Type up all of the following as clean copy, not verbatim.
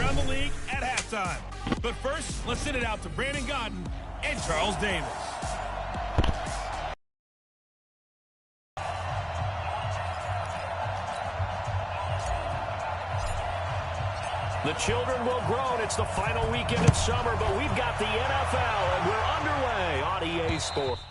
around the league at halftime. But first, let's send it out to Brandon Godden and Charles Davis. The children will grow, and it's the final weekend of summer, but we've got the NFL, and we're underway on EA Sports.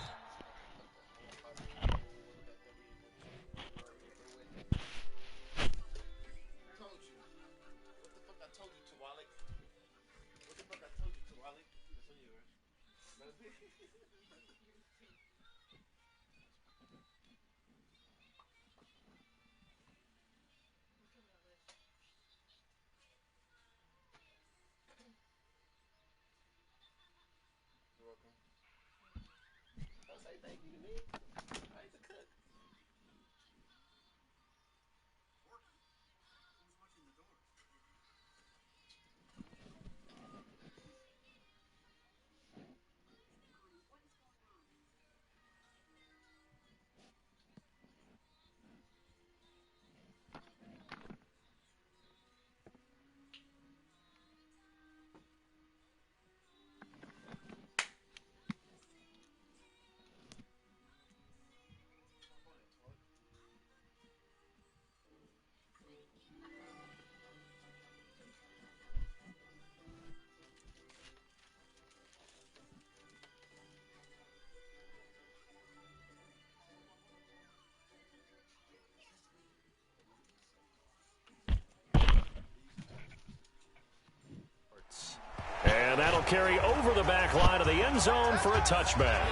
And that'll carry over the back line of the end zone for a touchback.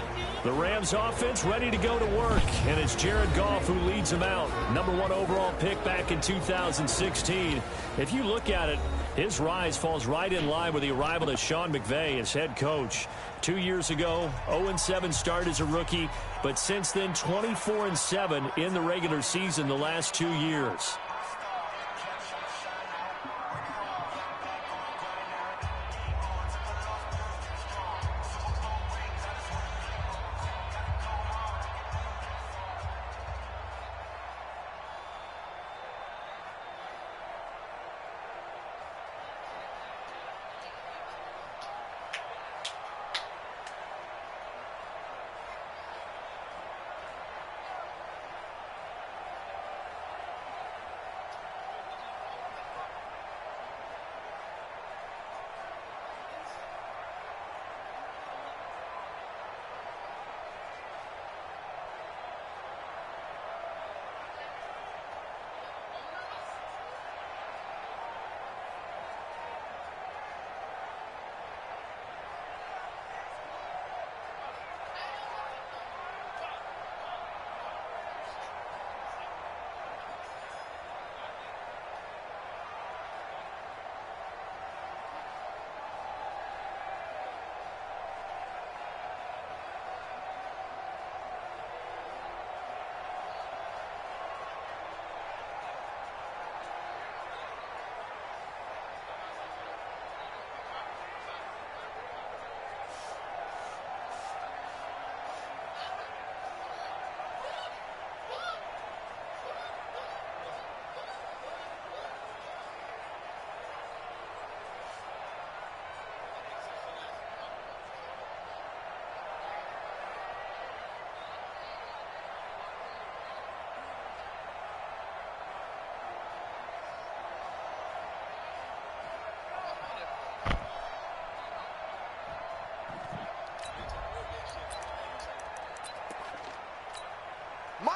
The Rams offense ready to go to work, and it's Jared Goff who leads them out. #1 overall pick back in 2016. If you look at it, his rise falls right in line with the arrival of Sean McVay as head coach. 2 years ago, 0-7 start as a rookie, but since then 24-7 in the regular season the last 2 years.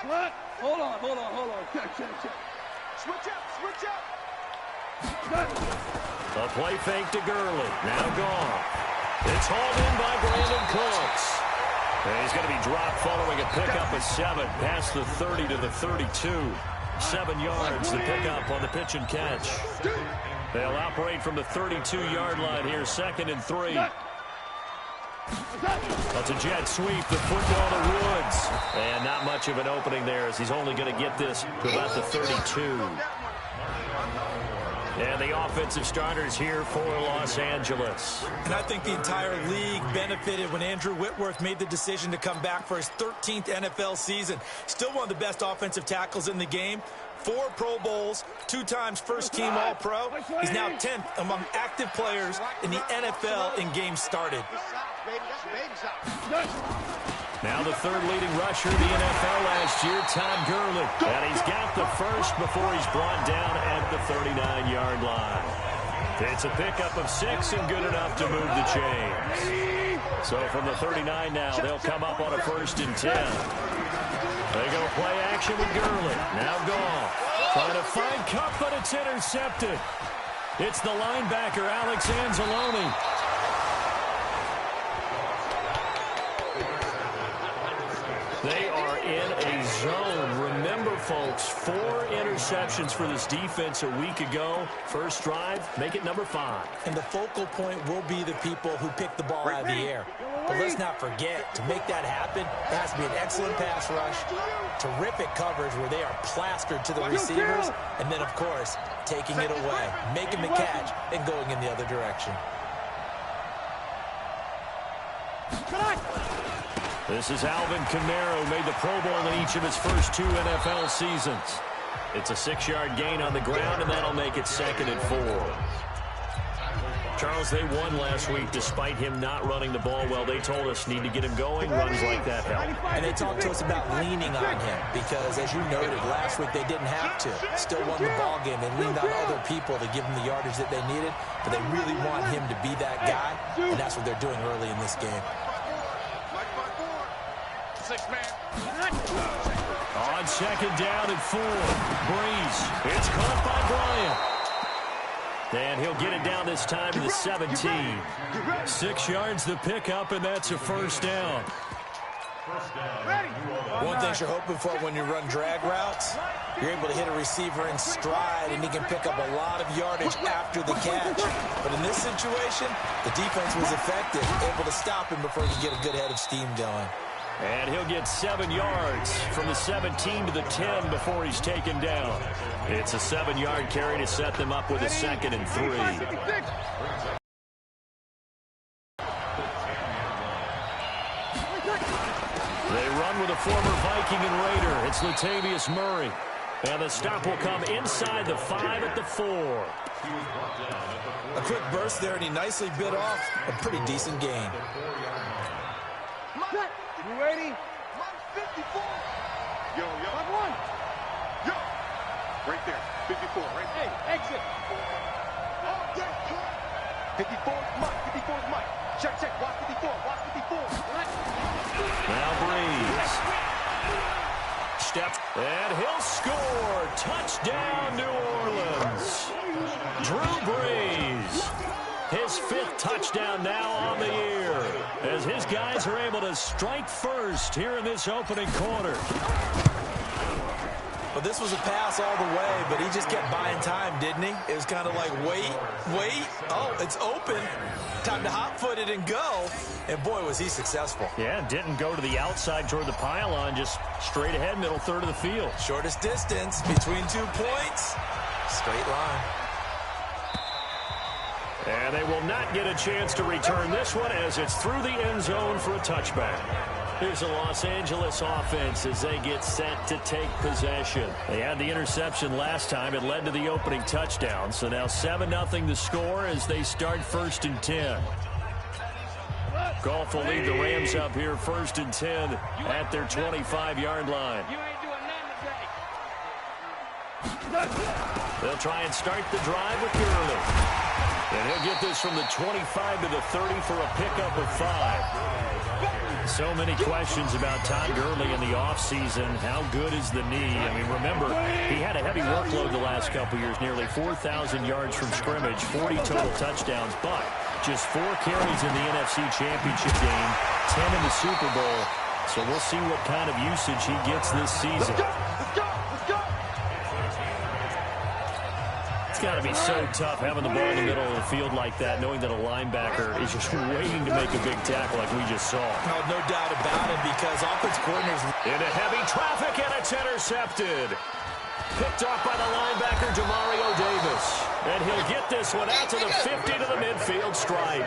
What? Hold on. Check. Switch up. A play fake to Gurley. Now gone. It's hauled in by Brandon Cooks. And he's going to be dropped following a pickup of 7 past the 30 to the 32. 7 yards to pick up on the pitch and catch. They'll operate from the 32-yard line here, 2nd and 3. That's a jet sweep, the football to Woods. And not much of an opening there as he's only going to get this to about the 32. And the offensive starters here for Los Angeles. And I think the entire league benefited when Andrew Whitworth made the decision to come back for his 13th NFL season. Still one of the best offensive tackles in the game. 4 Pro Bowls, 2 times first-team All-Pro. He's now 10th among active players in the NFL in games started. Now the third leading rusher in the NFL last year, Todd Gurley. And he's got the first before he's brought down at the 39-yard line. It's a pickup of 6 and good enough to move the chains. So from the 39 now, they'll come up on a 1st and 10. They go play action with Gurley. Now Goff trying to find Cup, but it's intercepted. It's the linebacker, Alex Anzalone. They are in a zone. Remember, folks, 4 interceptions for this defense a week ago. First drive, make it number 5. And the focal point will be the people who pick the ball out of the air. But let's not forget, to make that happen, it has to be an excellent pass rush, terrific coverage where they are plastered to the receivers, and then, of course, taking it away, making the catch, and going in the other direction. This is Alvin Kamara, who made the Pro Bowl in each of his first 2 NFL seasons. It's a 6-yard gain on the ground, and that'll make it 2nd and 4. Charles, they won last week despite him not running the ball well. They told us need to get him going. Runs like that help. And they talked to us about leaning on him because, as you noted, last week they didn't have to. Still won the ball game. They leaned on other people to give them the yardage that they needed, but they really want him to be that guy, and that's what they're doing early in this game. On 2nd down and 4. Breeze. It's caught by Bryant. And he'll get it down this time to the 17. 6 yards the pickup, and that's a 1st down. One thing you're hoping for when you run drag routes, you're able to hit a receiver in stride, and he can pick up a lot of yardage after the catch. But in this situation, the defense was effective, able to stop him before he could get a good head of steam going. And he'll get 7 yards from the 17 to the 10 before he's taken down. It's a 7-yard carry to set them up with a 2nd and 3. They run with a former Viking and Raider. It's Latavius Murray. And the stop will come inside the 5 at the 4. A quick burst there, and he nicely bit off a pretty decent gain. You ready? 54. Yo. 1. Yo. Right there. 54. Right there. Hey, exit. 54 is Mike. 54 is Mike. Check. Watch 54. Watch 54. Now Breeze. Step. And he'll score. Touchdown, New Orleans. Drew Brees. His 5th touchdown now on the year, as his guys are able to strike first here in this opening quarter. Well, this was a pass all the way, but he just kept buying time, didn't he? It was kind of like, wait. Oh, it's open. Time to hot-foot it and go. And, boy, was he successful. Yeah, didn't go to the outside toward the pylon, just straight ahead, middle third of the field. Shortest distance between 2 points. Straight line. And they will not get a chance to return this one as it's through the end zone for a touchback. Here's the Los Angeles offense as they get set to take possession. They had the interception last time. It led to the opening touchdown. So now 7-0 the score as they start 1st and 10. Goff will lead the Rams up here 1st and 10 at their 25-yard line. They'll try and start the drive with Gurley. And he'll get this from the 25 to the 30 for a pickup of 5. So many questions about Todd Gurley in the offseason. How good is the knee? I mean, remember, he had a heavy workload the last couple years, nearly 4,000 yards from scrimmage, 40 total touchdowns, but just 4 carries in the NFC Championship game, 10 in the Super Bowl. So we'll see what kind of usage he gets this season. It's got to be so tough having the ball in the middle of the field like that, knowing that a linebacker is just waiting to make a big tackle like we just saw. No doubt about it, because offense coordinators into heavy traffic, and it's intercepted. Picked off by the linebacker, Demario Davis. Thomas. And he'll get this one out to the 50 to the midfield stripe.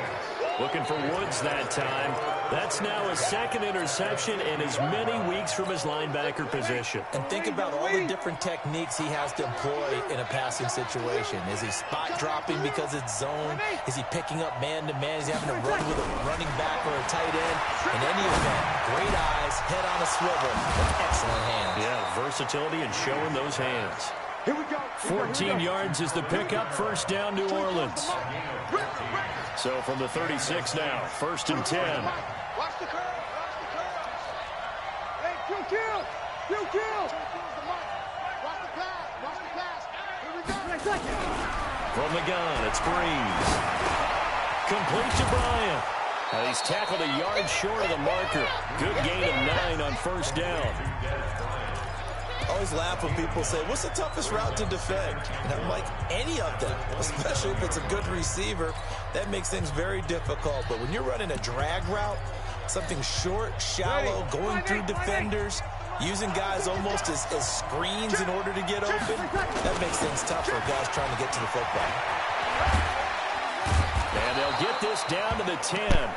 Looking for Woods that time. That's now his second interception and as many weeks from his linebacker position. And think about all the different techniques he has to employ in a passing situation. Is he spot dropping because it's zone? Is he picking up man-to-man? Is he having to run with a running back or a tight end? In any event, great eyes, head on a swivel, and excellent hands. Yeah, versatility and showing those hands. 14 yards is the pickup, first down, New Orleans. So from the 36 now, 1st and 10. Watch the curve. Hey, kill. Watch the pass. Here we go. From the gun, it's Breeze. Complete to Bryant. He's tackled a yard short of the marker. Good gain of 9 on first down. I always laugh when people say, what's the toughest route to defend? And I'm like, any of them, especially if it's a good receiver. That makes things very difficult. But when you're running a drag route, something short, shallow, going through defenders, using guys almost as screens in order to get open, that makes things tough for guys trying to get to the football. And they'll get this down to the 10.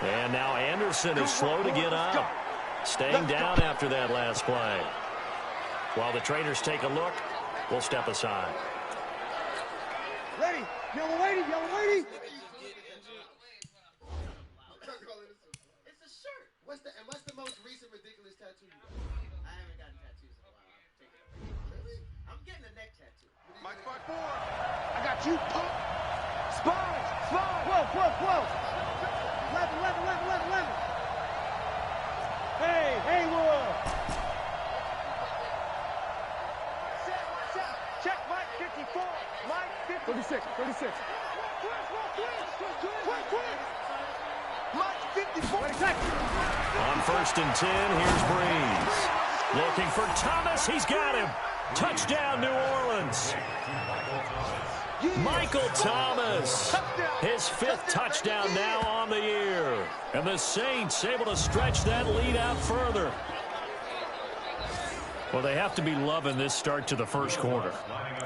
And now Anderson is slow to get up. Staying down after that last play. While the trainers take a look, we'll step aside. Ready. Yellow lady. It's a shirt. What's the most recent ridiculous tattoo you got? I haven't gotten tattoos in a while. I'm taking a break. Really? I'm getting a neck tattoo. Mike spot 4. I got you, pump. Spine. 12. 11. Hey, Haywood. Check Mike 54. Mike 50. 36. Quick. Mike 54. On 1st and 10, here's Breeze. Looking for Thomas. He's got him. Touchdown, New Orleans. Michael Thomas. His 5th touchdown now on the year. And the Saints able to stretch that lead out further. Well, they have to be loving this start to the first quarter.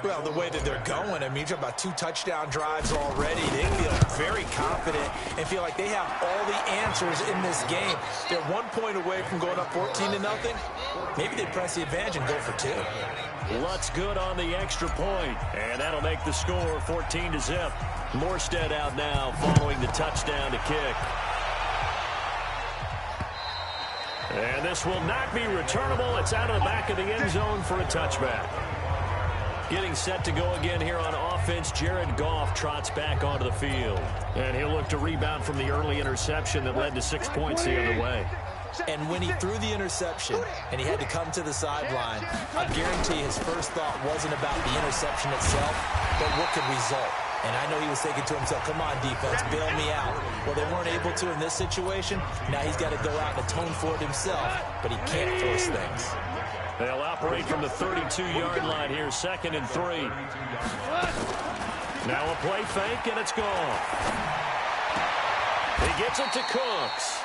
Well, the way that they're going, I mean, you're talking about 2 touchdown drives already. They feel very confident and feel like they have all the answers in this game. They're 1 point away from going up 14-0. Maybe they press the advantage and go for 2. Lutz good on the extra point, and that'll make the score 14-0. Morstead out now following the touchdown to kick. And this will not be returnable. It's out of the back of the end zone for a touchback. Getting set to go again here on offense, Jared Goff trots back onto the field. And he'll look to rebound from the early interception that led to 6 points the other way. And when he threw the interception and he had to come to the sideline, I guarantee his first thought wasn't about the interception itself, but what could result. And I know he was thinking to himself, come on, defense, bail me out. Well, they weren't able to in this situation. Now he's got to go out and atone for it himself, but he can't force things. They'll operate from the 32-yard line here, 2nd and 3. Now a play fake, and it's gone. He gets it to Cooks.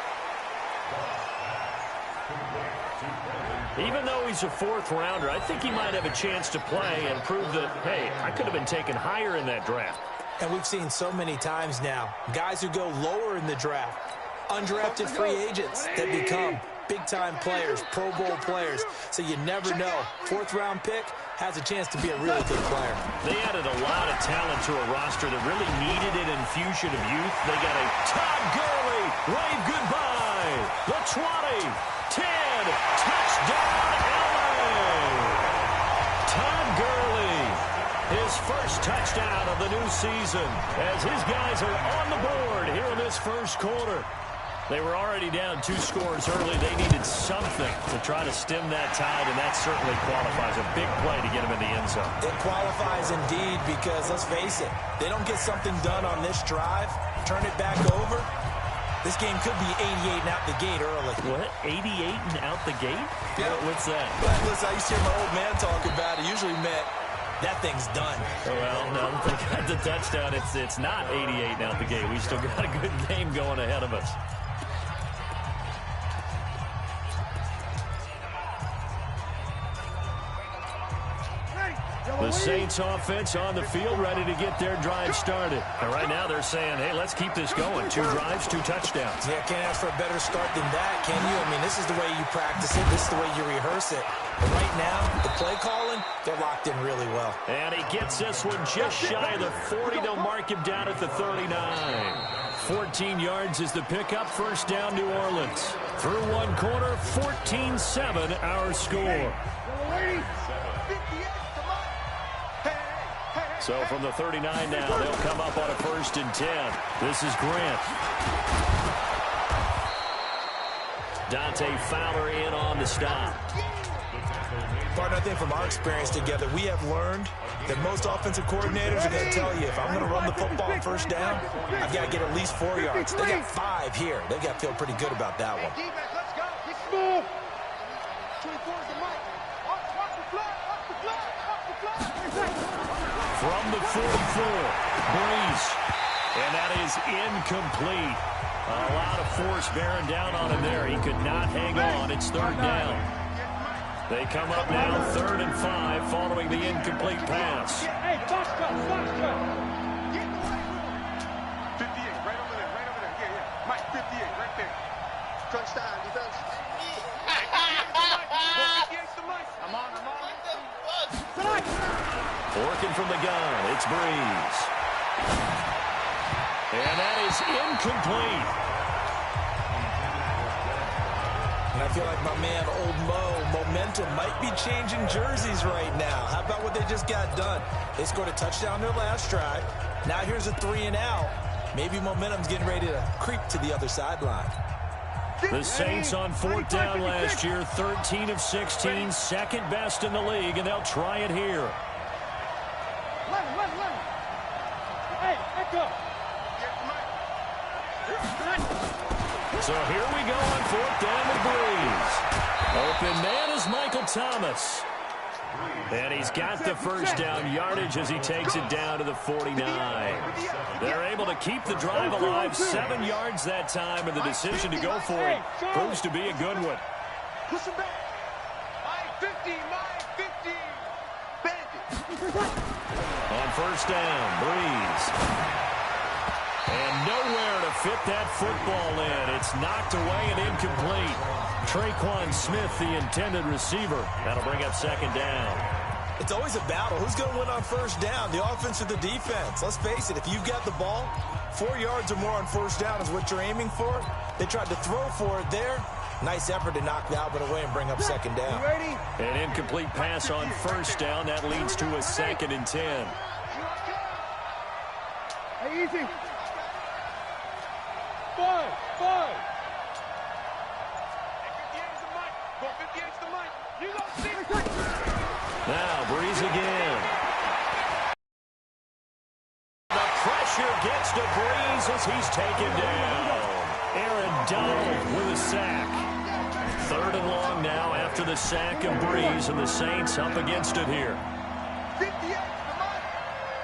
Even though he's a 4th rounder, I think he might have a chance to play and prove that, hey, I could have been taken higher in that draft. And we've seen so many times now, guys who go lower in the draft, undrafted free agents that become big-time players, Pro Bowl players. So you never know. 4th-round pick has a chance to be a really good player. They added a lot of talent to a roster that really needed an infusion of youth. They got a Todd Gurley. Wave goodbye. The 20, 10, touchdown, LA. Todd Gurley, his first touchdown of the new season as his guys are on the board here in this first quarter. They were already down 2 scores early. They needed something to try to stem that tide, and that certainly qualifies. A big play to get them in the end zone. It qualifies indeed because, let's face it, they don't get something done on this drive, turn it back over, this game could be 88 and out the gate early. What? 88 and out the gate? Yeah. What's that? But listen, I used to hear my old man talk about it. Usually meant that thing's done. Well, no, they got the touchdown. It's not 88 and out the gate. We still got a good game going ahead of us. The Saints offense on the field ready to get their drive started. And right now they're saying, hey, let's keep this going. 2 drives, 2 touchdowns. Yeah, can't ask for a better start than that, can you? I mean, this is the way you practice it. This is the way you rehearse it. But right now, the play calling, they're locked in really well. And he gets this one just shy of the 40. They'll mark him down at the 39. 14 yards is the pickup. First down, New Orleans. Through one quarter, 14-7 our score. So from the 39 now, they'll come up on a 1st and 10. This is Grant. Dante Fowler in on the stop. Partner, I think from our experience together, we have learned that most offensive coordinators are going to tell you, if I'm going to run the football on 1st down, I've got to get at least 4 yards. They got 5 here. They've got to feel pretty good about that one. From the 44, Breeze. And that is incomplete. A lot of force bearing down on him there. He could not hang on. It's 3rd down. They come up now 3rd and 5 following the incomplete pass. Hey, box cut, box cut. 58, right over there, right over there. Yeah, yeah. Mike, 58, right there. Crunch time, defense. I'm on. Working from the gun, it's Breeze. And that is incomplete. And I feel like my man, Old Mo, momentum might be changing jerseys right now. How about what they just got done? They scored a touchdown their last drive. Now here's a 3 and out. Maybe momentum's getting ready to creep to the other sideline. The Saints on 4th down last year, 13 of 16, 2nd best in the league, and they'll try it here. Hey, back up. So here we go on 4th down with Breeze. Open man is Michael Thomas. And he's got the 1st down yardage as he takes it down to the 49. They're able to keep the drive alive, 7 yards that time, and the decision to go for it proves to be a good one. Push him back. My 50. Bandit. On 1st down, Breeze. And nowhere to fit that football in. It's knocked away and incomplete. Traquan Smith, the intended receiver. That'll bring up 2nd down. It's always a battle. Who's going to win on 1st down, the offense or the defense? Let's face it, if you've got the ball, 4 yards or more on 1st down is what you're aiming for. They tried to throw for it there. Nice effort to knock the Albert away and bring up 2nd down. An incomplete pass on 1st down. That leads to a 2nd and 10. Hey, easy. 5. 58's the mic. Go 58's the mic. You go 6. Now Breeze again. The pressure gets to Breeze as he's taken down. Aaron Donald with a sack. 3rd and long now after the sack of Breeze, and the Saints up against it here. 58's the mic.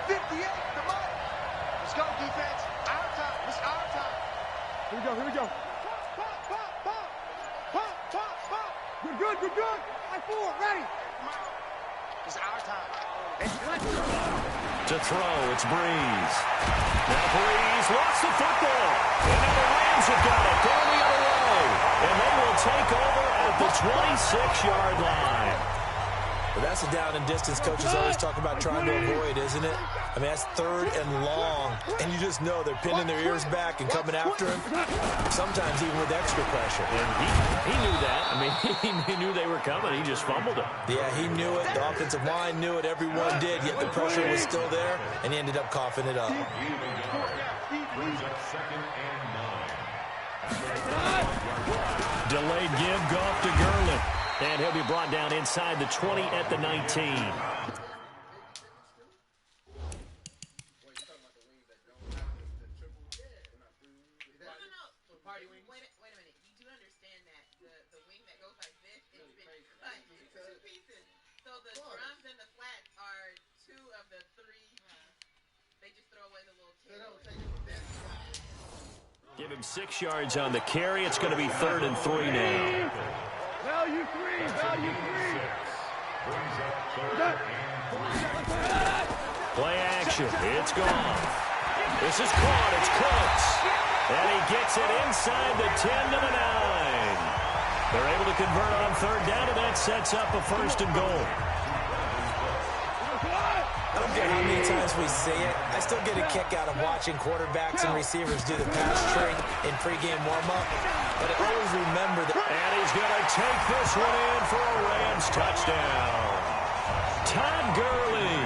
58's the mic. Let's go, defense. Our time. It's our time. Here we go. Pop. Good. High 4, ready. It's our time. To throw, it's Breeze. Now Breeze lost the football. And now the Rams have got it down the other way. And they will take over at the 26-yard line. But that's a down and distance coaches always talk about trying to avoid, isn't it? I mean, that's 3rd and long, and you just know they're pinning their ears back and coming after him, sometimes even with extra pressure. And he knew that. I mean, he knew they were coming. He just fumbled it. Yeah, he knew it. The offensive line knew it. Everyone did, yet the pressure was still there, and he ended up coughing it up. Delayed give, Goff to Gurley. And he'll be brought down inside the 20 at the 19. Give him 6 yards on the carry. It's going to be 3rd and 3 now. Value 3. Play action. It's gone. This is caught. It's close. And he gets it inside the 10 to the 9. They're able to convert on third down, and that sets up a first and goal. I don't care how many times we see it. I still get a kick out of watching quarterbacks and receivers do the pass trick in pregame warm-up. But I always remember that. And he's going to take this one in for a Rams touchdown. Todd Gurley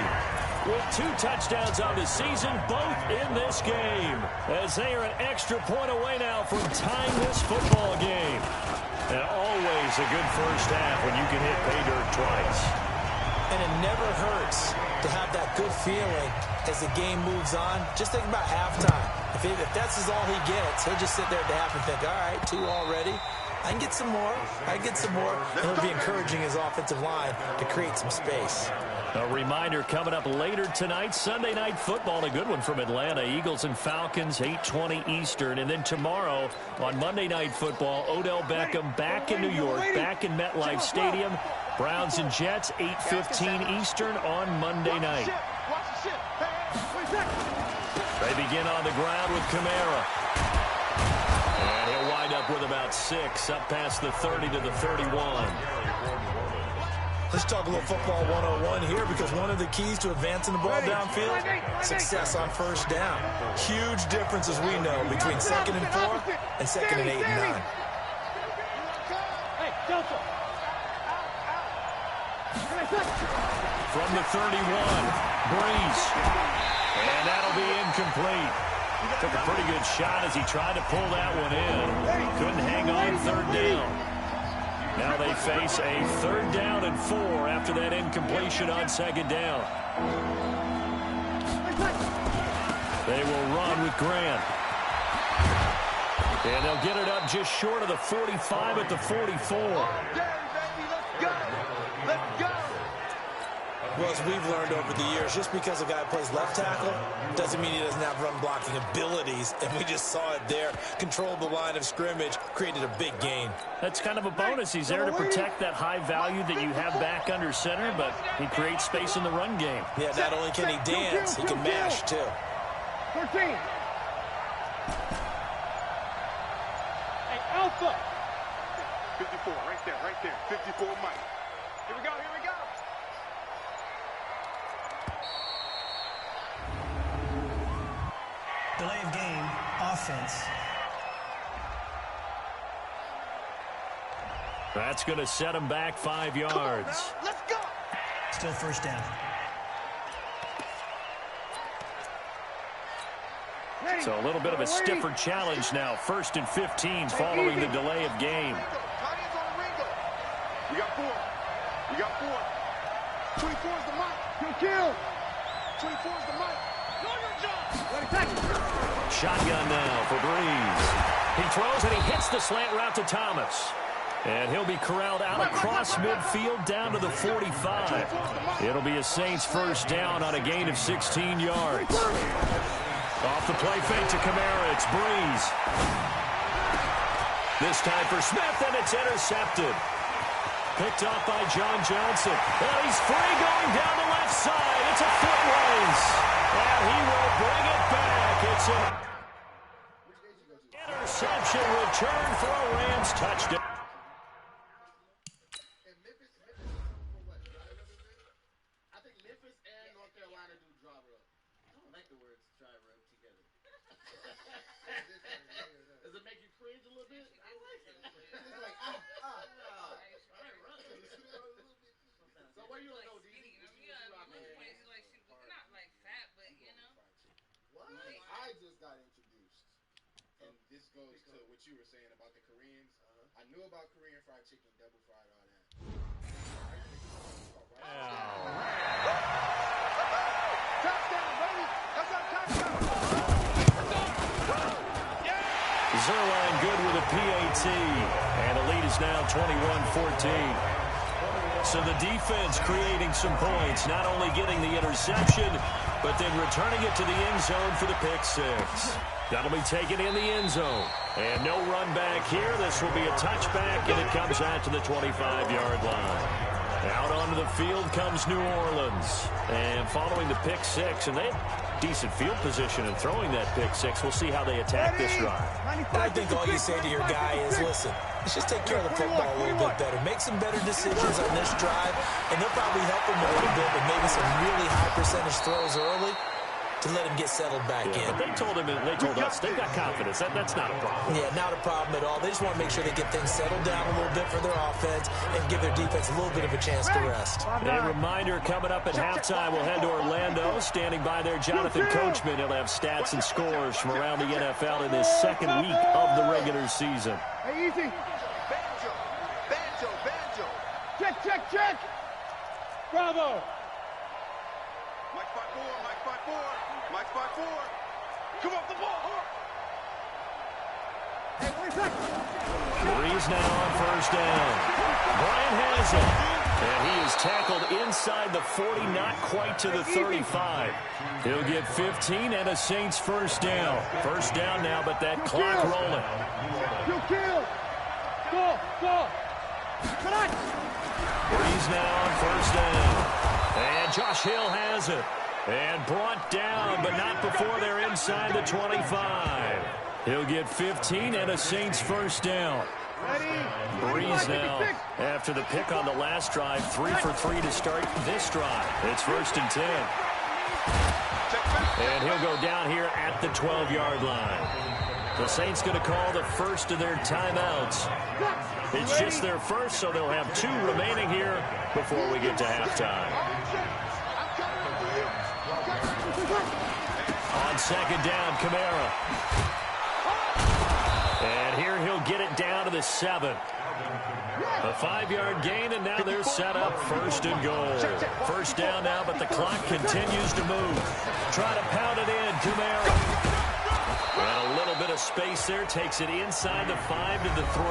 with 2 touchdowns on the season, both in this game, as they are an extra point away now from tying this football game. And always a good first half when you can hit pay dirt twice. And it never hurts to have that good feeling as the game moves on. Just think about halftime. If that's all he gets, he'll just sit there at the half and think, all right, 2 already. I can get some more. I can get some more. And he'll be encouraging his offensive line to create some space. A reminder coming up later tonight, Sunday Night Football, a good one from Atlanta. Eagles and Falcons, 8:20 Eastern. And then tomorrow on Monday Night Football, Odell Beckham back in New York, back in MetLife Stadium. Browns and Jets, 8:15 Eastern on Monday night. They begin on the ground with Kamara. And he'll wind up with about 6, up past the 30 to the 31. Let's talk a little football 101 here, because one of the keys to advancing the ball downfield, success on first down. Huge difference, as we know, between 2nd and 4 and 2nd and 8 and 9. From the 31, Breeze. And that'll be incomplete. Took a pretty good shot as he tried to pull that one in. Couldn't hang on third down. Now they face a 3rd down and 4 after that incompletion on 2nd down. They will run with Grant. And they'll get it up just short of the 45 at the 44. Well, as we've learned over the years, just because a guy plays left tackle doesn't mean he doesn't have run-blocking abilities. And we just saw it there. Controlled the line of scrimmage, created a big gain. That's kind of a bonus. He's there to protect that high value that you have back under center, but he creates space in the run game. Yeah, not only can he dance, he can mash, too. 14. Hey, Alpha. 54, right there. 54, Mike. Here we go. Delay of game, offense. That's going to set him back 5 yards. Let's go. Still first down. So a little bit of a stiffer challenge now. 1st and 15 following the delay of game. You got 4. 24 is the mic. Kill. 24 is the mic. Shotgun now for Breeze. He throws and he hits the slant route to Thomas. And he'll be corralled out across midfield down to the 45. It'll be a Saints first down on a gain of 16 yards. Off the play fake to Kamara, it's Breeze. This time for Smith, and it's intercepted. Picked off by John Johnson. And he's free going down the left side. It's a foot race. And he will bring it back. It's an interception return for a Rams touchdown. I think Memphis and North Carolina do draw rub. I don't like the words dry rub together. Does it make you cringe a little bit? I like it. It's like, So where you don't know, D? Not like fat, but you know. What? I just got introduced, and this goes to what you were saying about the Koreans. I knew about Korean fried chicken, double fried, all that. Touchdown, baby. That's our touchdown. Zerline good with a PAT. And the lead is now 21-14. So the defense creating some points, not only getting the interception, but then returning it to the end zone for the pick six. That'll be taken in the end zone. And no run back here. This will be a touchback, and it comes out to the 25-yard line. Out onto the field comes New Orleans. And following the pick six, and they have decent field position in throwing that pick six. We'll see how they attack this drive. And I think all you say to your guy is, listen, let's just take care of the football a little bit better. Make some better decisions on this drive, and they'll probably help him a little bit with maybe some really high percentage throws early to let him get settled back in. But they told us they've got confidence. That's not a problem. Yeah, not a problem at all. They just want to make sure they get things settled down a little bit for their offense and give their defense a little bit of a chance to rest. A reminder, coming up at halftime, we'll head to Orlando. Standing by there, Jonathan Coachman. He'll have stats and scores from around the NFL in his second week of the regular season. Hey, easy. Banjo. Check. Bravo. Mike 5-4. Come off the ball. Hey, 1 second. Breeze now on first down. Bryant has it. And he is tackled inside the 40, not quite to the 35. He'll get 15 and a Saints first down. First down now, but that clock rolling. Kill. Go. Breeze now on first down. And Josh Hill has it. And brought down, but not before they're inside the 25. He'll get 15 and a Saints first down. Breeze now, after the pick on the last drive, 3 for 3 to start this drive. It's 1st and 10. And he'll go down here at the 12-yard line. The Saints going to call the first of their timeouts. It's just their first, so they'll have 2 remaining here before we get to halftime. On second down, Kamara. And here he'll get it down to the 7. A 5-yard gain, and now they're set up 1st and goal. First down now, but the clock continues to move. Try to pound it in, Kamara. And a little bit of space there, takes it inside the 5 to the 3.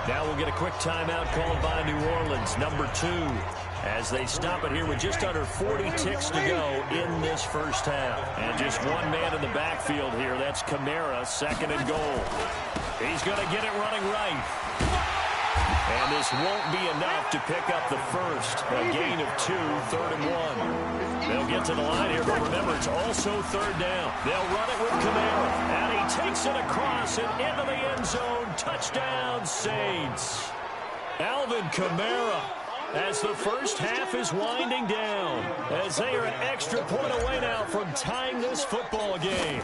Now we'll get a quick timeout called by New Orleans, number 2. As they stop it here with just under 40 ticks to go in this first half. And just one man in the backfield here. That's Kamara, 2nd and goal. He's going to get it running right. And this won't be enough to pick up the first. A gain of 2, 3rd and 1. They'll get to the line here, but remember, it's also 3rd down. They'll run it with Kamara. And he takes it across and into the end zone. Touchdown, Saints. Alvin Kamara. As the first half is winding down, as they are an extra point away now from tying this football game.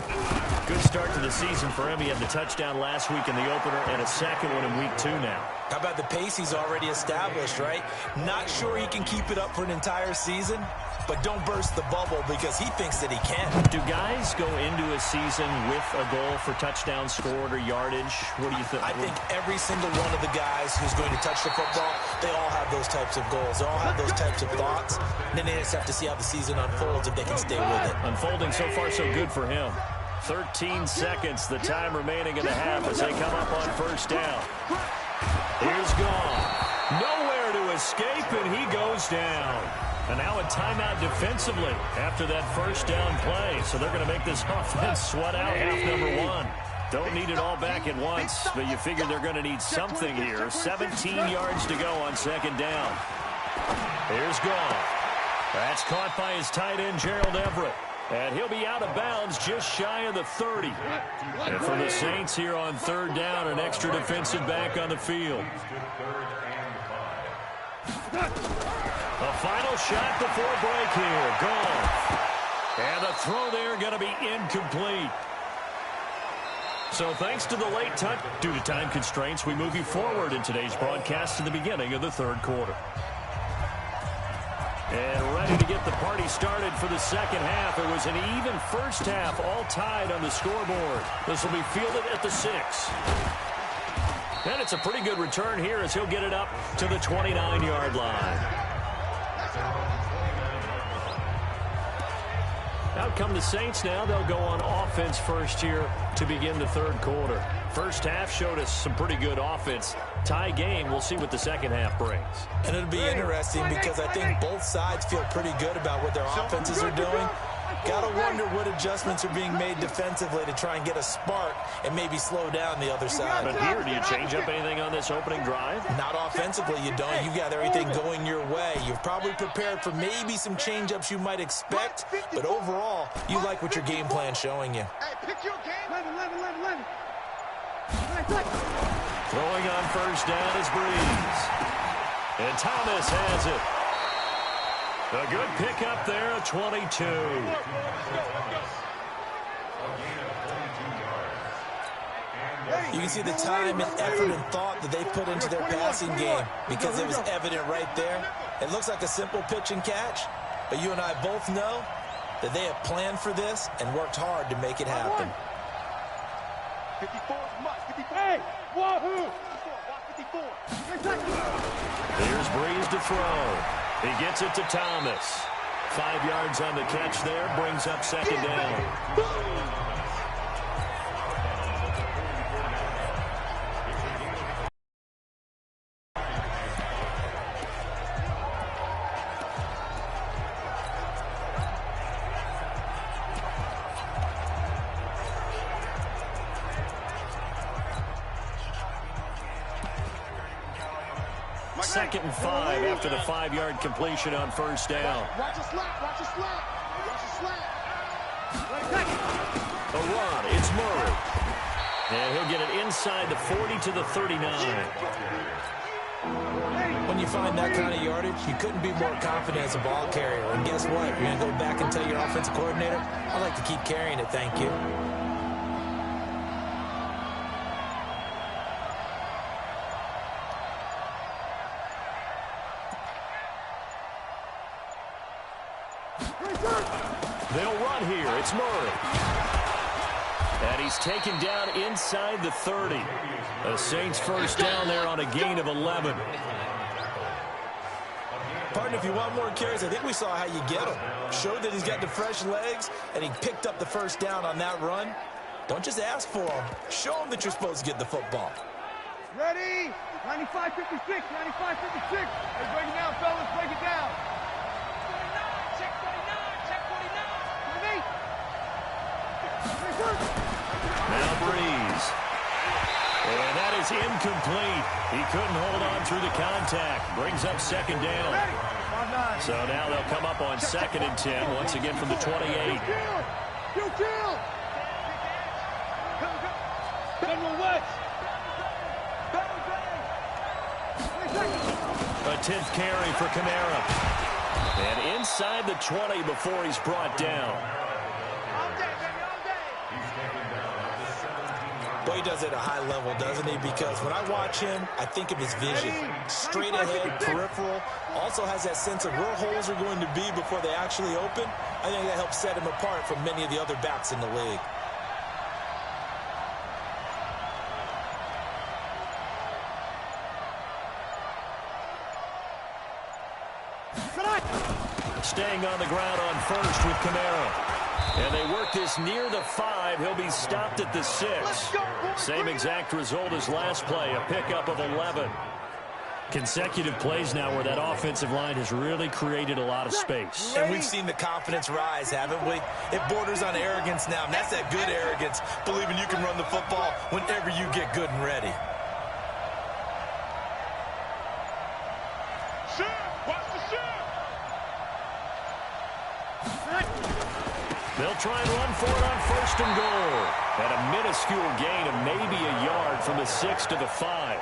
Good start to the season for him. He had the touchdown last week in the opener and a second one in week 2 now. How about the pace he's already established, right? Not sure he can keep it up for an entire season, but don't burst the bubble because he thinks that he can. Do guys go into a season with a goal for touchdowns scored or yardage? What do you think? I think every single one of the guys who's going to touch the football, they all have those types of goals. They all have those types of thoughts. And then they just have to see how the season unfolds if they can stay with it. Unfolding so far so good for him. 13 seconds, the time remaining in the half as they come up on first down. Here's gone. Nowhere to escape, and he goes down. And now a timeout defensively after that first down play. So they're going to make this offense sweat out half number 1. Don't need it all back at once, but you figure they're going to need something here. 17 yards to go on second down. Here's Goff. That's caught by his tight end, Gerald Everett. And he'll be out of bounds just shy of the 30. And for the Saints here on 3rd down, an extra defensive back on the field. A final shot before break here. Goff. And the throw there going to be incomplete. So thanks to the late touch, due to time constraints, we move you forward in today's broadcast to the beginning of the 3rd quarter. And ready to get the party started for the second half. It was an even first half, all tied on the scoreboard. This will be fielded at the 6. And it's a pretty good return here as he'll get it up to the 29-yard line. Out come the Saints now. They'll go on offense first here to begin the 3rd quarter. First half showed us some pretty good offense. Tie game. We'll see what the second half brings. And it'll be interesting because I think both sides feel pretty good about what their offenses are doing. Gotta wonder what adjustments are being made defensively to try and get a spark and maybe slow down the other side. But here, do you change up anything on this opening drive? Not offensively, you don't. You've got everything going your way. You've probably prepared for maybe some change-ups you might expect, but overall, you like what your game plan's showing you. Hey, pick your game. 11. Throwing on first down is Breeze. And Thomas has it. A good pickup there at 22. You can see the time and effort and thought that they put into their passing game because it was evident right there. It looks like a simple pitch and catch, but you and I both know that they have planned for this and worked hard to make it happen. 54 is must. 54. Hey, wahoo! 54. Here's Breeze to throw. He gets it to Thomas. 5 yards on the catch there, brings up second down. Second and 5 after the 5-yard completion on first down. Watch a slap. Watch a slap. Watch a slap. A run. It's Murray. And he'll get it inside the 40 to the 39. When you find that kind of yardage, you couldn't be more confident as a ball carrier. And guess what? You're going to go back and tell your offensive coordinator, I'd like to keep carrying it, thank you. They'll run here. It's Murray. And he's taken down inside the 30. The Saints first down there on a gain of 11. Partner, if you want more carries, I think we saw how you get him. Showed that he's got the fresh legs, and he picked up the first down on that run. Don't just ask for him. Show him that you're supposed to get the football. Ready? 95-56. 95-56. Hey, break it down, fellas. Break it down. Now Breeze. And that is incomplete. He couldn't hold on through the contact. Brings up second down. So now they'll come up on second and 10, once again from the 28. A 10th carry for Kamara. And inside the 20 before he's brought down. Boy, he does it at a high level, doesn't he? Because when I watch him, I think of his vision. Straight ahead, peripheral. Also has that sense of where holes are going to be before they actually open. I think that helps set him apart from many of the other backs in the league. Staying on the ground on first with Kamara. And they work this near the 5. He'll be stopped at the 6. Same exact result as last play, a pickup of 11. Consecutive plays now where that offensive line has really created a lot of space. And we've seen the confidence rise, haven't we? It borders on arrogance now, and that's that good arrogance, believing you can run the football whenever you get good and ready. They'll try and run for it on first and goal. At a minuscule gain of maybe a yard from the 6 to the 5.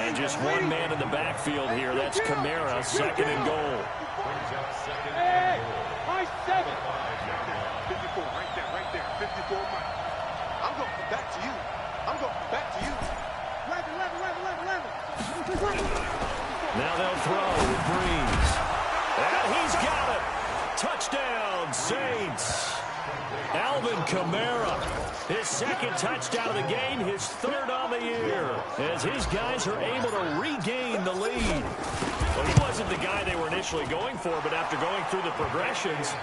And just one man in the backfield here. That's Kamara, second and goal. Hey, my 7. 54, right there. 54, Mike. I'm going to come back to you. I'm going to come back to you. 11. Now they'll throw with Breeze. And he's got it. Touchdown, Saints. Alvin Kamara, his second touchdown of the game, his third on the year, as his guys are able to regain the lead. Well, he wasn't the guy they were initially going for, but after going through the progressions,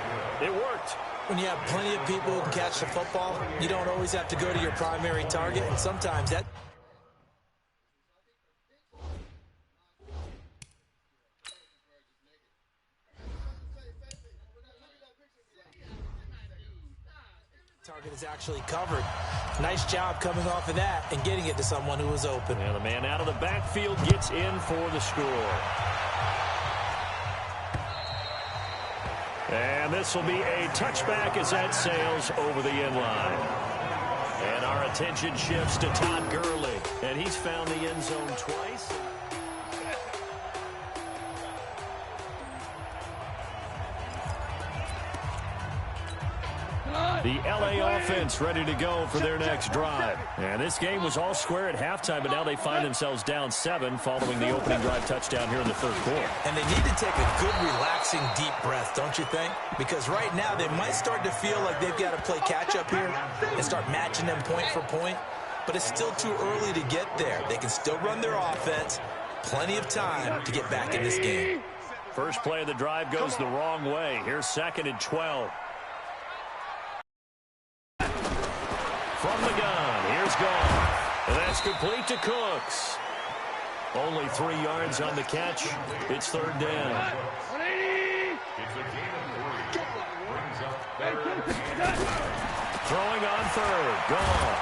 it worked. When you have plenty of people who can catch the football, you don't always have to go to your primary target, and sometimes that... Target is actually covered. Nice job coming off of that and getting it to someone who was open. And the man out of the backfield gets in for the score. And this will be a touchback as that sails over the end line. And our attention shifts to Todd Gurley. And he's found the end zone twice. The LA offense ready to go for their next drive. And this game was all square at halftime, but now they find themselves down 7 following the opening drive touchdown here in the third quarter. And they need to take a good, relaxing, deep breath, don't you think? Because right now they might start to feel like they've got to play catch-up here and start matching them point for point. But it's still too early to get there. They can still run their offense. Plenty of time to get back in this game. First play of the drive goes the wrong way. Here's 2nd and 12. From the gun, here's Goff. And that's complete to Cooks. Only 3 yards on the catch. It's 3rd down. Throwing on 3rd. Goff.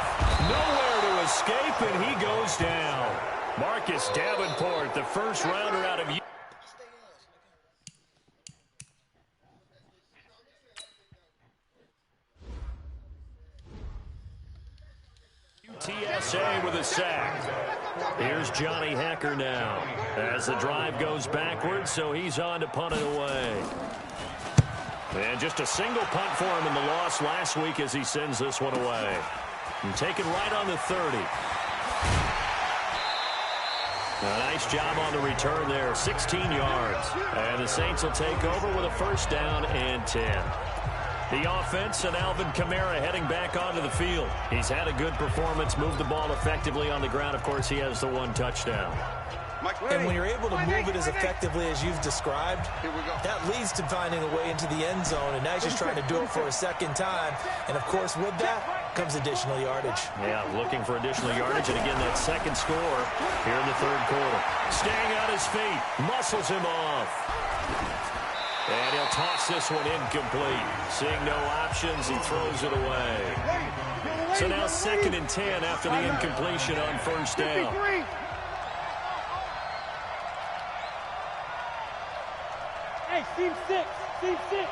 Nowhere to escape, and he goes down. Marcus Davenport, the first rounder out of TSA with a sack. Here's Johnny Hacker now as the drive goes backwards, so he's on to punt it away. And just a single punt for him in the loss last week as he sends this one away. And taken right on the 30. A nice job on the return there, 16 yards. And the Saints will take over with a first down and 10. The offense and Alvin Kamara heading back onto the field. He's had a good performance, moved the ball effectively on the ground. Of course, he has the 1 touchdown. And when you're able to move it as effectively as you've described, that leads to finding a way into the end zone. And now he's just trying to do it for a second time. And, of course, with that comes additional yardage. Yeah, looking for additional yardage. And, again, that second score here in the third quarter. Staying on his feet, muscles him off. And he'll toss this one incomplete. Seeing no options, he throws it away. So now 2nd and 10 after the incompletion on first down. Hey, team 6. Team 6.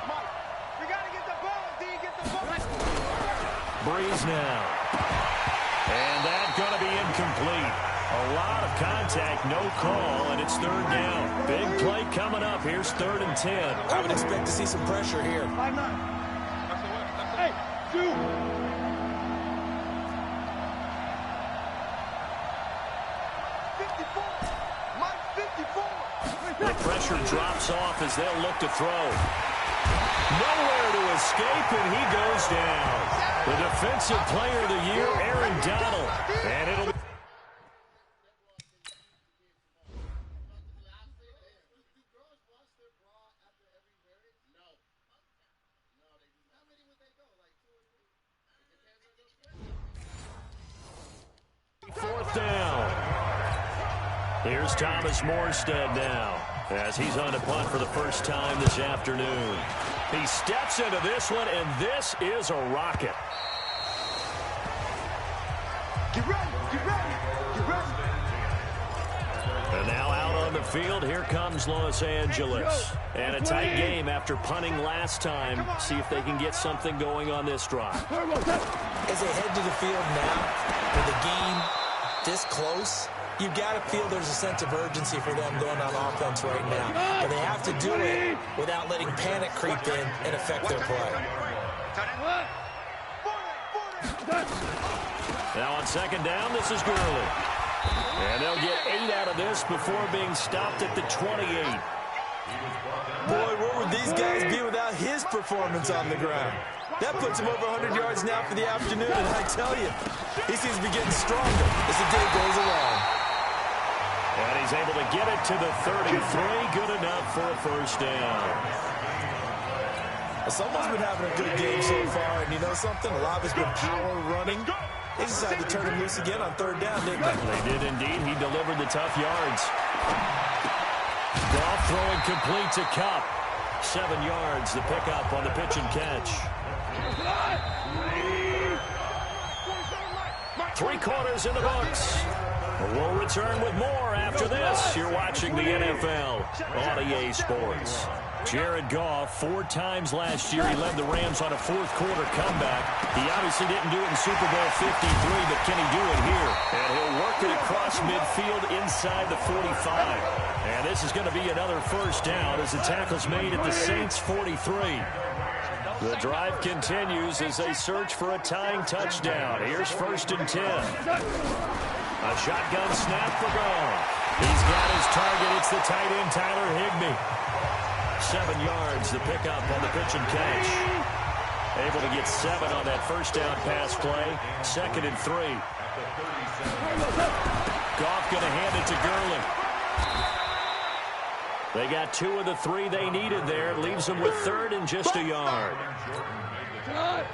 Mike, we got to get the ball. D, get the ball. Breeze now. And that's going to be incomplete. A lot of contact, no call, and it's 3rd down. Big play coming up. Here's 3rd and 10. I would expect to see some pressure here. 5-9. Hey, 2. The pressure drops off as they'll look to throw. Nowhere to escape, and he goes down. The defensive player of the year, Aaron Donald. And it'll fourth down. Here's Thomas Morstead now as he's on to punt for the first time this afternoon. He steps into this one, and this is a rocket. Get ready, get ready, get ready. And now out on the field, here comes Los Angeles. And a tight game after punting last time. See if they can get something going on this drive. As they head to the field now, with the game this close, you've got to feel there's a sense of urgency for them going on offense right now. But they have to do it without letting panic creep in and affect their play. Now on 2nd down, this is Gurley. And they'll get 8 out of this before being stopped at the 28. Boy, where would these guys be without his performance on the ground? That puts him over 100 yards now for the afternoon, and I tell you, he seems to be getting stronger as the day goes along. And he's able to get it to the 33. Good enough for a first down. Well, someone's been having a good game so far, and you know something? A lot of it's been power running. They decided to turn him loose again on 3rd down, didn't they? They did indeed. He delivered the tough yards. Goff throwing complete to Kupp. 7 yards, the pickup on the pitch and catch. 3 quarters in the books. We'll return with more after this. You're watching the NFL on EA Sports. Jared Goff, 4 times last year, he led the Rams on a fourth-quarter comeback. He obviously didn't do it in Super Bowl 53, but can he do it here? And he'll work it across midfield inside the 45. And this is going to be another first down as the tackle's made at the Saints' 43. The drive continues as they search for a tying touchdown. Here's 1st and 10. A shotgun snap for Goff. He's got his target. It's the tight end, Tyler Higbee. 7 yards, the pickup on the pitch and catch. Able to get 7 on that first down pass play. 2nd and 3. Goff going to hand it to Gurley. They got 2 of the 3 they needed there. Leaves them with 3rd and just a yard.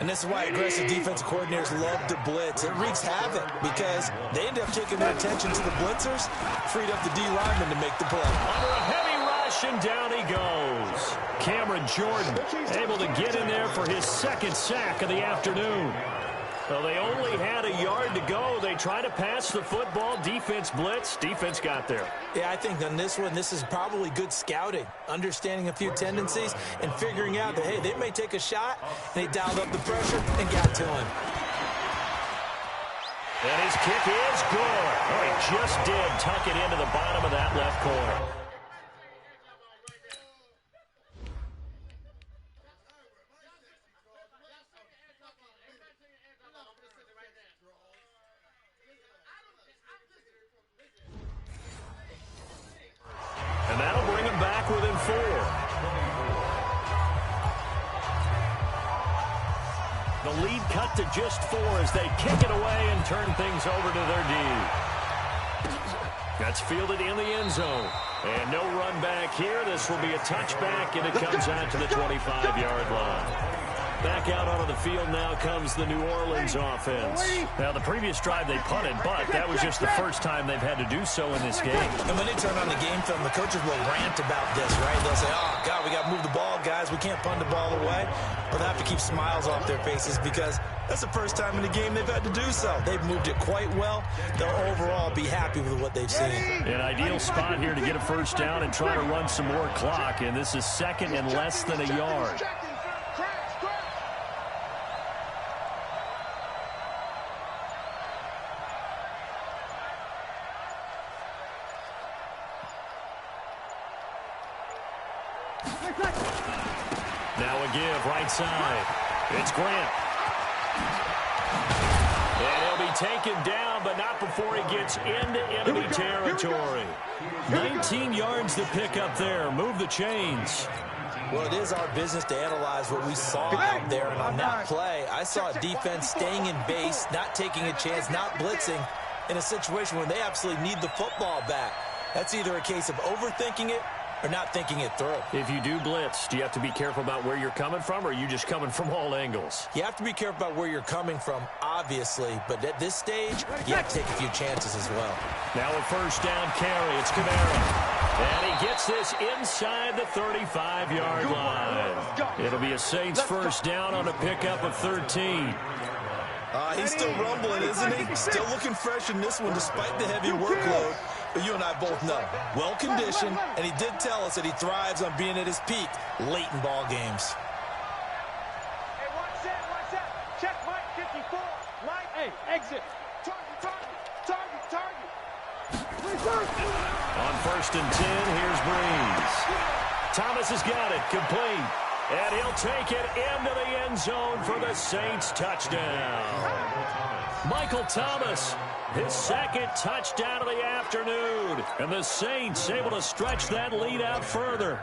And this is why aggressive defensive coordinators love to blitz. It wreaks havoc because they end up taking their attention to the blitzers, freed up the D lineman to make the play. Under a heavy rush, and down he goes. Cameron Jordan able to get in there for his 2nd sack of the afternoon. So they only had a yard to go. They tried to pass the football. Defense blitz. Defense got there. Yeah, I think on this one, this is probably good scouting, understanding a few tendencies, and figuring out that, hey, they may take a shot, and they dialed up the pressure and got to him. And his kick is good. Oh, he just did tuck it into the bottom of that left corner. And that'll bring him back within 4. The lead cut to just 4 as they kick it away and turn things over to their D. That's fielded in the end zone. And no run back here. This will be a touchback, and it comes out to the 25-yard line. Back out onto the field now comes the New Orleans offense. Now, the previous drive they punted, but that was just the first time they've had to do so in this game. And when they turn on the game film, the coaches will rant about this, right? They'll say, oh, God, we got to move the ball, guys. We can't punt the ball away. But they have to keep smiles off their faces because that's the first time in the game they've had to do so. They've moved it quite well. They'll overall be happy with what they've seen. An ideal spot here to get a first down and try to run some more clock. And this is 2nd and less than a yard. Now a give, right side. It's Grant. And he'll be taken down, but not before he gets into enemy territory. 19 yards to pick up there. Move the chains. Well, it is our business to analyze what we saw out there. And on that play, I saw a defense staying in base, not taking a chance, not blitzing in a situation where they absolutely need the football back. That's either a case of overthinking it or not thinking it through. If you do blitz, do you have to be careful about where you're coming from, or are you just coming from all angles? You have to be careful about where you're coming from, obviously, but at this stage, you have to take a few chances as well. Now a first down carry. It's Kamara. And he gets this inside the 35-yard line. It'll be a Saints first down on a pickup of 13. He's still rumbling, isn't he? Still looking fresh in this one despite the heavy workload. But you and I both know, well-conditioned, and he did tell us that he thrives on being at his peak late in ball games. Hey, watch that. Check Mike 54. Mike, hey, exit. Target. On 1st and 10, here's Breeze. Thomas has got it, complete. And he'll take it into the end zone for the Saints touchdown. Michael Thomas, his 2nd touchdown of the afternoon. And the Saints able to stretch that lead out further.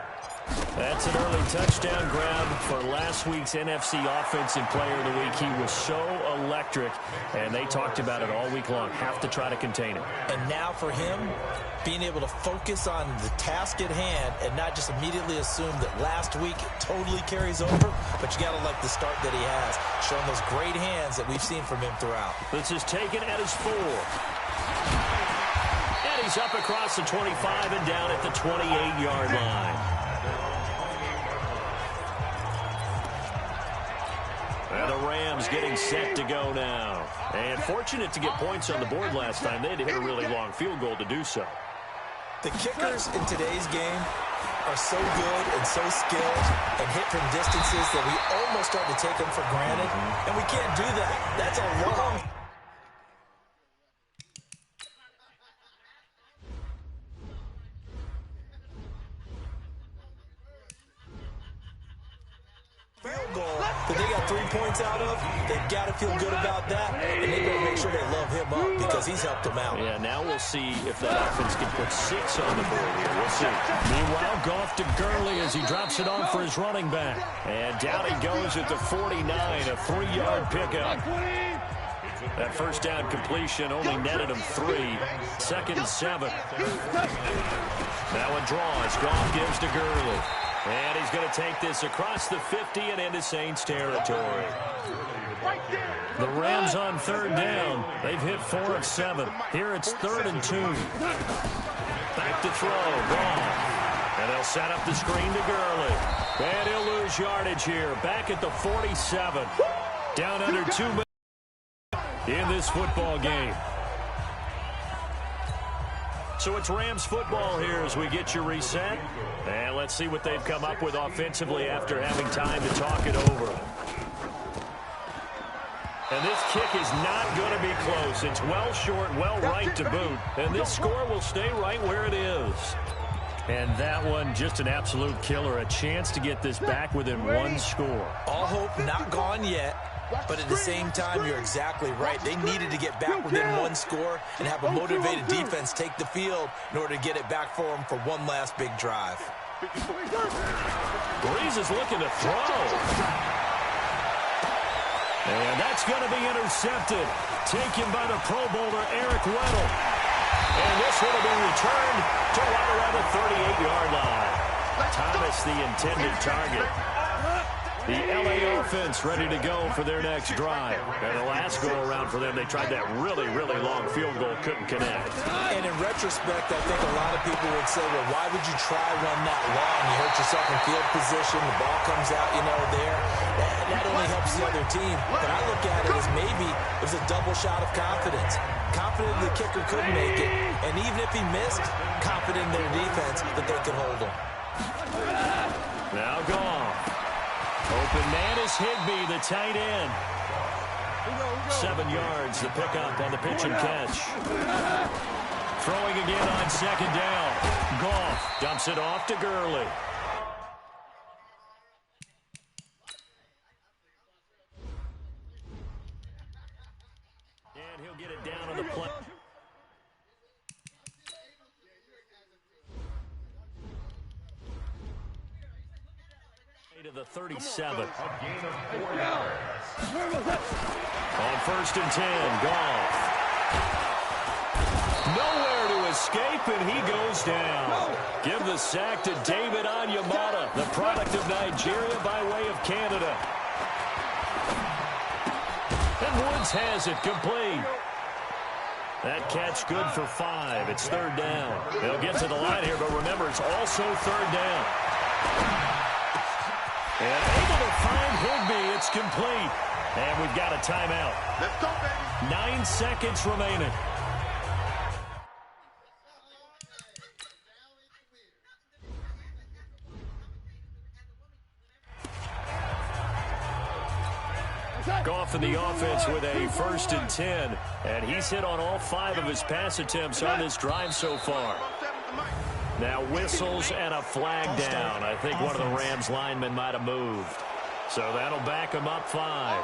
That's an early touchdown grab for last week's NFC Offensive Player of the Week. He was so electric, and they talked about it all week long. Have to try to contain him. And now for him, being able to focus on the task at hand and not just immediately assume that last week it totally carries over, but you got to like the start that he has, showing those great hands that we've seen from him throughout. This is taken at his 4. And he's up across the 25 and down at the 28-yard line. And the Rams getting set to go now. And fortunate to get points on the board last time. They had to hit a really long field goal to do so. The kickers in today's game are so good and so skilled and hit from distances that we almost start to take them for granted. And we can't do that. That's a long field goal that they got 3 points out of. They've got to feel good about that, and they better make sure they love him up because he's helped them out. Yeah, now we'll see if that offense can put 6 on the board here. We'll see. Meanwhile, Goff to Gurley as he drops it off for his running back. And down he goes at the 49, a 3-yard pickup. That first down completion only netted him 3. 2nd and 7. Now a draw as Goff gives to Gurley. And he's going to take this across the 50 and into Saints territory. The Rams on 3rd down. They've hit 4 of 7. Here it's 3rd and 2. Back to throw. Goff. And they'll set up the screen to Gurley. And he'll lose yardage here. Back at the 47. Down under 2 minutes in this football game. So it's Rams football here as we get you reset. And let's see what they've come up with offensively after having time to talk it over. And this kick is not going to be close. It's well short, well right to boot. And this score will stay right where it is. And that one, just an absolute killer. A chance to get this back within 1 score. All hope not gone yet. But at the same time, you're exactly right. They needed to get back within 1 score and have a motivated defense take the field in order to get it back for them for one last big drive. Breeze is looking to throw. And that's going to be intercepted. Taken by the Pro Bowler, Eric Weddle. And this one will be returned to right around the 38-yard line. Thomas, the intended target. The LA offense ready to go for their next drive. And the last go-around for them, they tried that really, really long field goal, couldn't connect. And in retrospect, I think a lot of people would say, well, why would you try one that long? You hurt yourself in field position. The ball comes out, there. That only helps the other team. But I look at it as maybe it was a double shot of confidence. Confident the kicker could make it. And even if he missed, confident in their defense that they could hold him. Now Goff. Open man is Higbee, the tight end. 7 yards, the pickup on the pitch and catch. Throwing again on 2nd down. Goff dumps it off to Gurley. And he'll get it down on the play. To the 37. On 1st and 10, Goff. Nowhere to escape, and he goes down. Give the sack to David Onyemata, the product of Nigeria by way of Canada. And Woods has it complete. That catch good for 5. It's 3rd down. They'll get to the line here, but remember, it's also 3rd down. And able to find Higbee. It's complete. And we've got a timeout. Let's go, baby. 9 seconds remaining. Goff in the offense with a 1st and 10. And he's hit on all 5 of his pass attempts on this drive so far. Now whistles and a flag down. I think one of the Rams linemen might have moved. So that'll back him up 5. I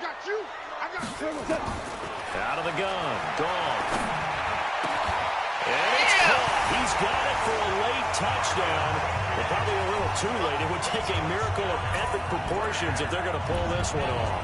got you. Out of the gun. Gone. And it's caught. He's got it for a late touchdown. But probably a little too late. It would take a miracle of epic proportions if they're going to pull this one off.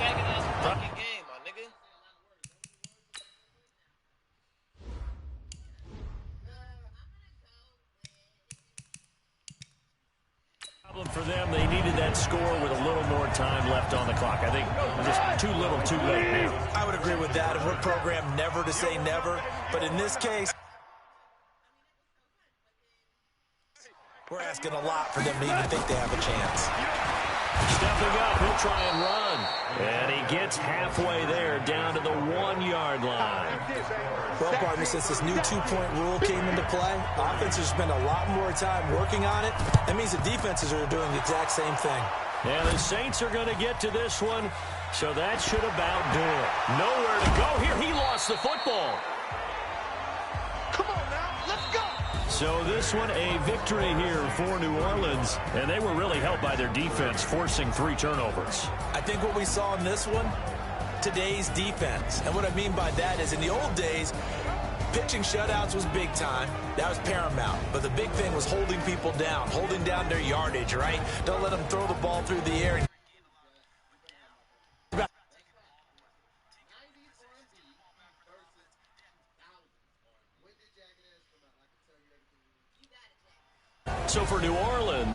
For them, they needed that score with a little more time left on the clock. I think just too little, too late now. I would agree with that. And we're programmed never to say never. But in this case, We're asking a lot for them to even think they have a chance. Stepping up, he'll try and run. And he gets halfway there, down to the 1-yard line. Well, partner, since this new two-point rule came into play, offenses spend a lot more time working on it. That means the defenses are doing the exact same thing. And the Saints are going to get to this one, so that should about do it. Nowhere to go here. He lost the football. Come on now, let's go. So this one, a victory here for New Orleans. And they were really helped by their defense, forcing 3 turnovers. I think what we saw in this one, today's defense. And what I mean by that is in the old days, pitching shutouts was big time. That was paramount. But the big thing was holding people down, holding down their yardage, right? Don't let them throw the ball through the air. So for New Orleans,